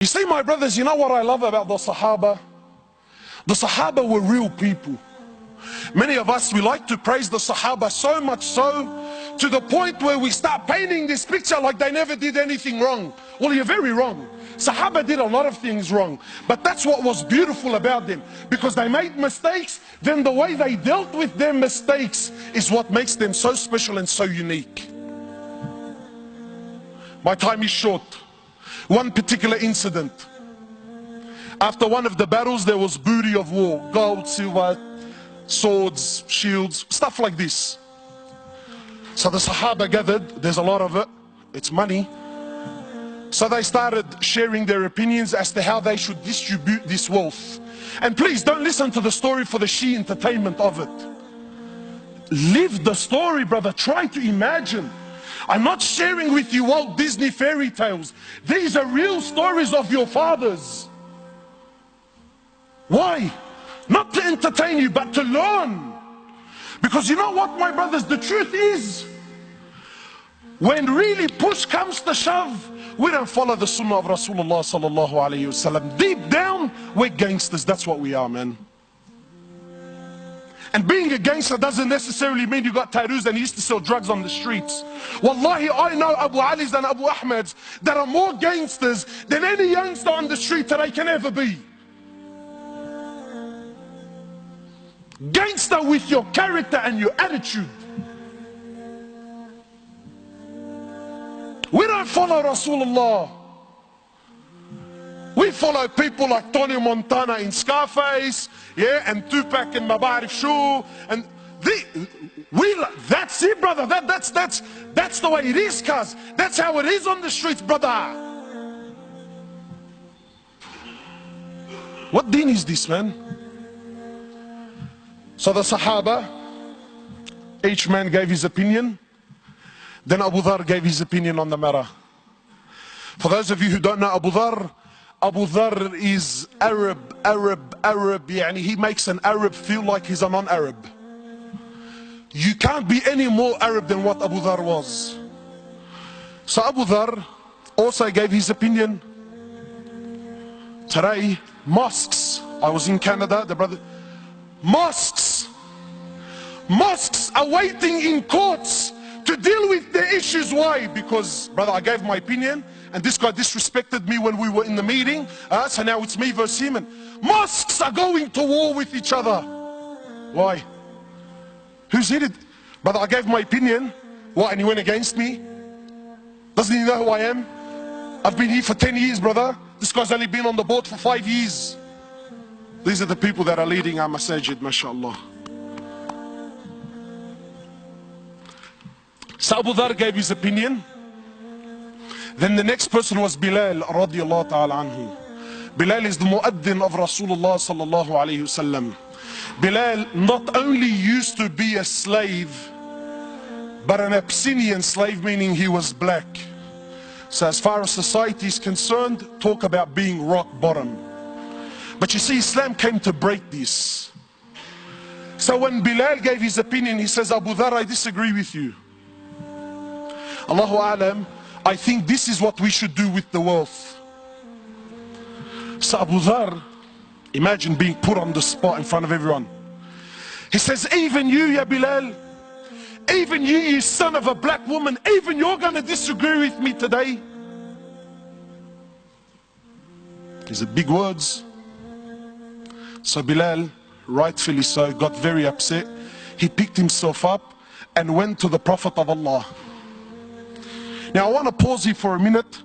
You see, my brothers, you know what I love about the Sahaba? The Sahaba were real people. Many of us, we like to praise the Sahaba so much so, to the point where we start painting this picture like they never did anything wrong. Well, you're very wrong. Sahaba did a lot of things wrong, but that's what was beautiful about them. Because they made mistakes, then the way they dealt with their mistakes is what makes them so special and so unique. My time is short. One particular incident. After one of the battles, there was booty of war. Gold, silver, swords, shields, stuff like this. So the Sahaba gathered, there's a lot of it, it's money. So they started sharing their opinions as to how they should distribute this wealth. And please don't listen to the story for the sheer entertainment of it. Live the story, brother. Try to imagine. I'm not sharing with you Walt Disney fairy tales. These are real stories of your fathers. Why? Not to entertain you, but to learn. Because you know what, my brothers, the truth is, when really push comes to shove, we don't follow the sunnah of Rasulullah sallallahu alayhi wasallam. Deep down, we're gangsters. That's what we are, man. And being a gangster doesn't necessarily mean you got tattoos and you used to sell drugs on the streets. Wallahi, I know Abu Ali's and Abu Ahmed's that are more gangsters than any youngster on the street today can ever be. Gangster with your character and your attitude. We don't follow Rasulullah. We follow people like Tony Montana in Scarface, yeah, and Tupac in Mabarif Shoo, and that's it, brother. That's the way it is, cuz. That's how it is on the streets, brother. What deen is this, man? So the Sahaba, each man gave his opinion. Then Abu Dhar gave his opinion on the matter. For those of you who don't know Abu Dhar is Arab. Yani he makes an Arab feel like he's a non-Arab. You can't be any more Arab than what Abu Dhar was. So Abu Dhar also gave his opinion. Today, mosques. I was in Canada, the brother. Mosques are waiting in courts to deal with their issues. Why? Because, brother, I gave my opinion and this guy disrespected me when we were in the meeting, so now it's me versus him. And mosques are going to war with each other. Why? Who's hit it? Brother, I gave my opinion. What? And he went against me? Doesn't he know who I am? I've been here for 10 years, brother. This guy's only been on the board for 5 years. These are the people that are leading our masajid, mashallah. So Abu Dhar gave his opinion. Then the next person was Bilal radiallahu ta'ala anhu. Bilal is the muaddin of Rasulullah sallallahu alayhi wasallam. Bilal not only used to be a slave, but an Abyssinian slave, meaning he was black. So as far as society is concerned, talk about being rock bottom. But you see, Islam came to break this. So when Bilal gave his opinion, he says, Abu Dhar, I disagree with you. Allahu A'lam, I think this is what we should do with the wealth. So Abu Dhar, imagine being put on the spot in front of everyone. He says, even you, ya Bilal, even you son of a black woman, even you're going to disagree with me today. These are big words. So Bilal, rightfully so, got very upset. He picked himself up and went to the Prophet of Allah. Now I want to pause here for a minute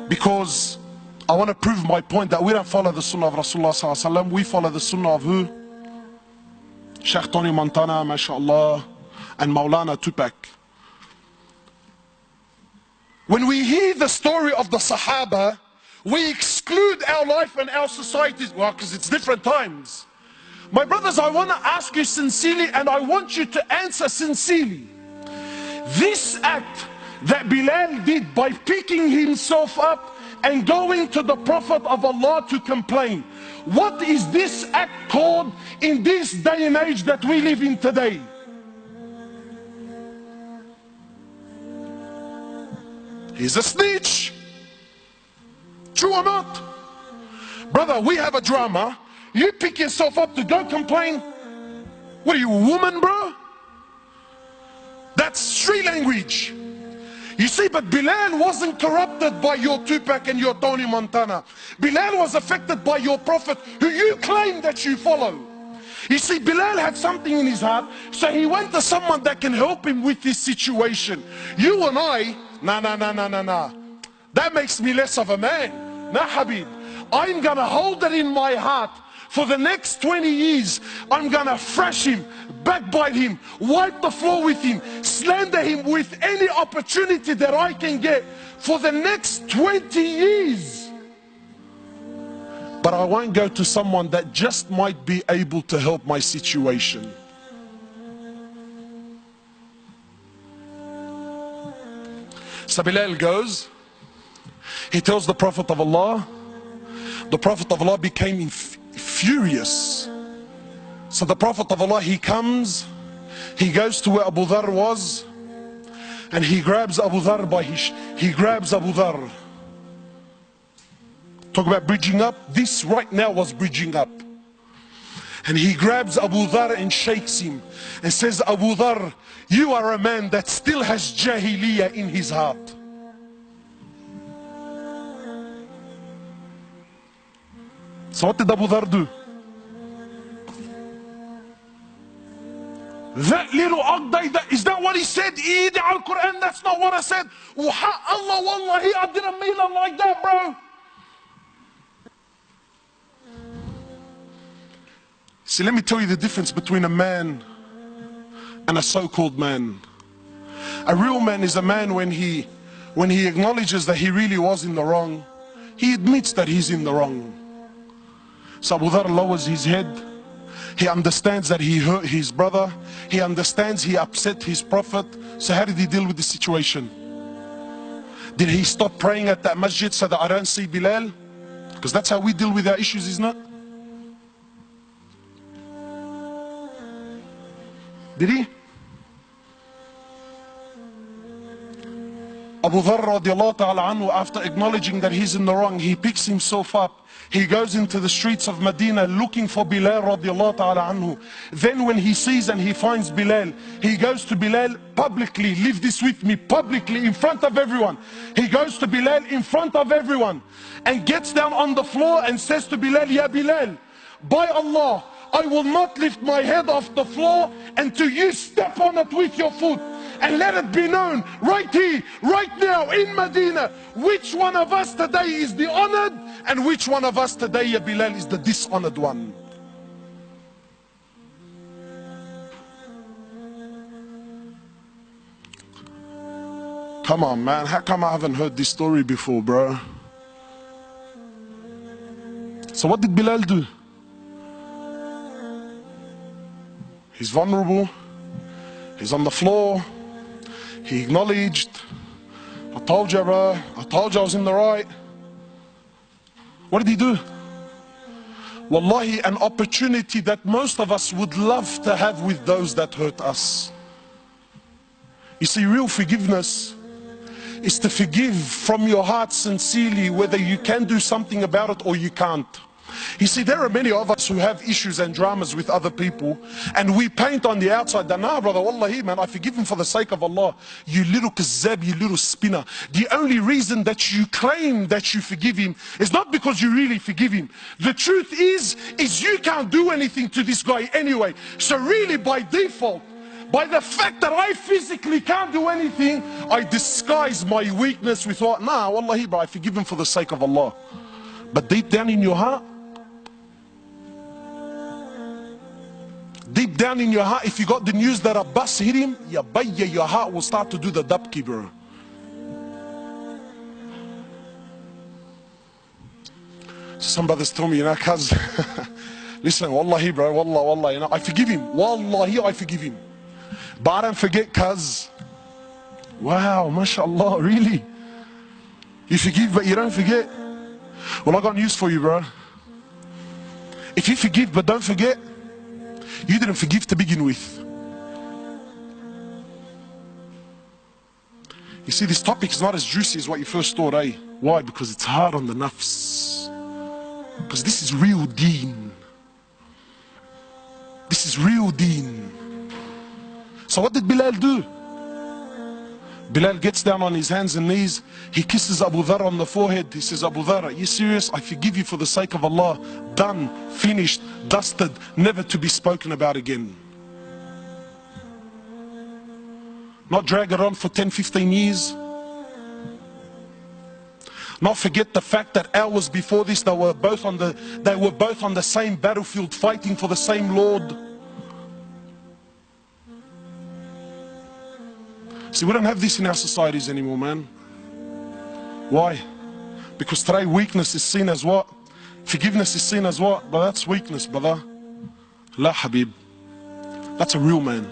because I want to prove my point that we don't follow the sunnah of Rasulullah sallallahu alaihi wasallam. We follow the sunnah of who? Sheikh Tony Montana, mashallah, and Maulana Tupac. When we hear the story of the Sahaba, we exclude our life and our societies. Well, because it's different times. My brothers, I want to ask you sincerely, and I want you to answer sincerely. This act that Bilal did by picking himself up and going to the Prophet of Allah to complain, what is this act called in this day and age that we live in today? He's a snitch. True or not? Brother, we have a drama. You pick yourself up to go complain. What are you, a woman, bro? That's street language. You see, but Bilal wasn't corrupted by your Tupac and your Tony Montana. Bilal was affected by your prophet, who you claim that you follow. You see, Bilal had something in his heart, so he went to someone that can help him with this situation. You and I, nah. That makes me less of a man. Nah, Habib. I'm gonna hold it in my heart. For the next 20 years, I'm gonna thrash him, backbite him, wipe the floor with him, slander him with any opportunity that I can get for the next 20 years. But I won't go to someone that just might be able to help my situation. So Bilal goes, he tells the Prophet of Allah. The Prophet of Allah became furious. So the Prophet of Allah, he comes, he goes to where Abu Dhar was, and he grabs Abu Dhar by he grabs Abu Dhar. Talk about bridging up. This right now was bridging up. And he grabs Abu Dhar and shakes him and says, Abu Dhar, you are a man that still has Jahiliyyah in his heart. So what did Abu Dhar do? That little Aqday, is that what he said? Eid al-Quran, that's not what I said. Allah, wallahi, I didn't mean it like that, bro. See, let me tell you the difference between a man and a so-called man. A real man is a man when he acknowledges that he really was in the wrong, he admits that he's in the wrong. So Abu Dhar lowers his head. He understands that he hurt his brother. He understands he upset his prophet. So how did he deal with the situation? Did he stop praying at that masjid so that I don't see Bilal? Because that's how we deal with our issues, isn't it? Did he? Abu Dhar radiallahu ta'ala anhu, after acknowledging that he's in the wrong, he picks himself up. He goes into the streets of Medina looking for Bilal radiallahu ta'ala anhu. Then when he sees and he finds Bilal, he goes to Bilal publicly. Leave this with me, publicly, in front of everyone. He goes to Bilal in front of everyone and gets down on the floor and says to Bilal, Ya Bilal, by Allah, I will not lift my head off the floor until you step on it with your foot. And let it be known right here, right now in Medina, which one of us today is the honored and which one of us today, Ya Bilal, is the dishonored one. Come on, man. How come I haven't heard this story before, bro? So what did Bilal do? He's vulnerable. He's on the floor. He acknowledged, I told you, bro. I told you I was in the right. What did he do? Wallahi, an opportunity that most of us would love to have with those that hurt us. You see, real forgiveness is to forgive from your heart sincerely, whether you can do something about it or you can't. You see, there are many of us who have issues and dramas with other people, and we paint on the outside that, nah, brother, wallahi, man, I forgive him for the sake of Allah. You little kazzab, you little spinner. The only reason that you claim that you forgive him is not because you really forgive him. The truth is you can't do anything to this guy anyway. So really, by default, by the fact that I physically can't do anything, I disguise my weakness with what? Nah, wallahi, bro, I forgive him for the sake of Allah. But deep down in your heart, deep down in your heart, if you got the news that a bus hit him, your heart will start to do the dabki, bro. Some brothers told me, you know, cuz, listen, wallahi, bro, wallah, you know, I forgive him. Wallahi, I forgive him. But I don't forget, cuz. Wow, mashallah, really? You forgive, but you don't forget? Well, I got news for you, bro. If you forgive but don't forget, you didn't forgive to begin with. You see, this topic is not as juicy as what you first thought, eh? Why? Because it's hard on the nafs. Because this is real deen. This is real deen. So what did Bilal do? Bilal gets down on his hands and knees. He kisses Abu Dhar on the forehead. He says, Abu Dhar, are you serious? I forgive you for the sake of Allah. Done, finished, dusted, never to be spoken about again. Not drag it on for 10, 15 years. Not forget the fact that hours before this they were both on the same battlefield fighting for the same Lord. See, we don't have this in our societies anymore, man. Why? Because today weakness is seen as what? Forgiveness is seen as what? But that's weakness, brother. La Habib. That's a real man.